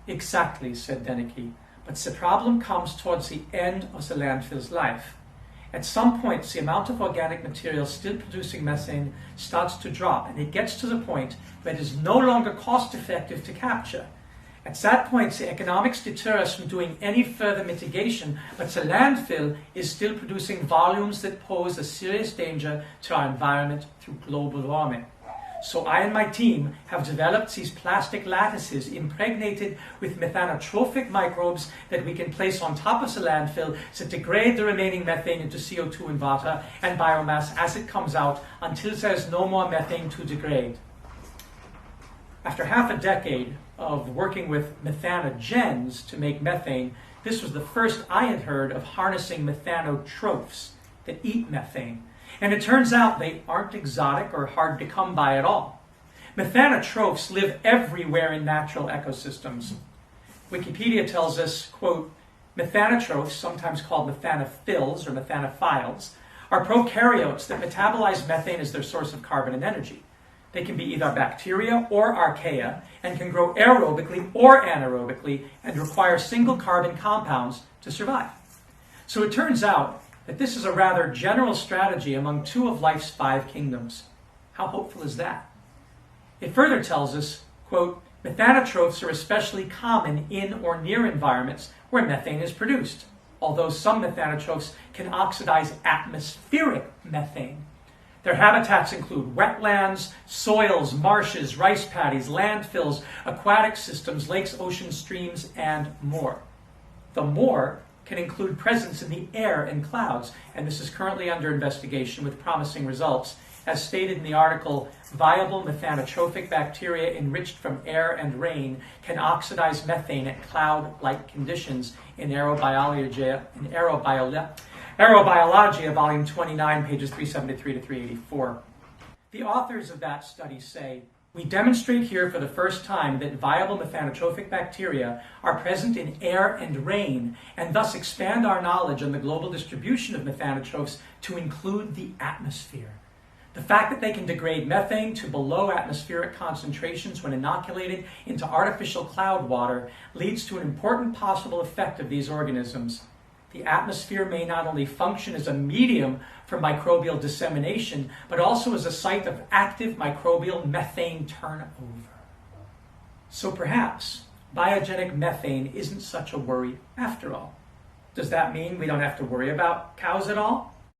Exactly, said Denicky. But the problem comes towards the end of the landfill's life. At some point, the amount of organic material still producing methane starts to drop, and it gets to the point where it is no longer cost-effective to capture. At that point, the economics deter us from doing any further mitigation, but the landfill is still producing volumes that pose a serious danger to our environment through global warming. So I and my team have developed these plastic lattices impregnated with methanotrophic microbes that we can place on top of the landfill that degrade the remaining methane into CO2 and water and biomass as it comes out until there's no more methane to degrade. After half a decade of working with methanogens to make methane, this was the first I had heard of harnessing methanotrophs that eat methane. And it turns out they aren't exotic or hard to come by at all. Methanotrophs live everywhere in natural ecosystems. Wikipedia tells us, quote, methanotrophs, sometimes called methanophils or methanophiles, are prokaryotes that metabolize methane as their source of carbon and energy. They can be either bacteria or archaea and can grow aerobically or anaerobically and require single carbon compounds to survive. So it turns out that this is a rather general strategy among two of life's 5 kingdoms. How hopeful is that? It further tells us, quote, methanotrophs are especially common in or near environments where methane is produced, although some methanotrophs can oxidize atmospheric methane. Their habitats include wetlands, soils, marshes, rice paddies, landfills, aquatic systems, lakes, oceans, streams, and more. The more can include presence in the air and clouds, and this is currently under investigation with promising results. As stated in the article, viable methanotrophic bacteria enriched from air and rain can oxidize methane at cloud-like conditions in Aerobiologia, Volume 29, pages 373 to 384. The authors of that study say, we demonstrate here for the first time that viable methanotrophic bacteria are present in air and rain, and thus expand our knowledge on the global distribution of methanotrophs to include the atmosphere. The fact that they can degrade methane to below atmospheric concentrations when inoculated into artificial cloud water leads to an important possible effect of these organisms. The atmosphere may not only function as a medium for microbial dissemination, but also as a site of active microbial methane turnover. So perhaps biogenic methane isn't such a worry after all. Does that mean we don't have to worry about cows at all?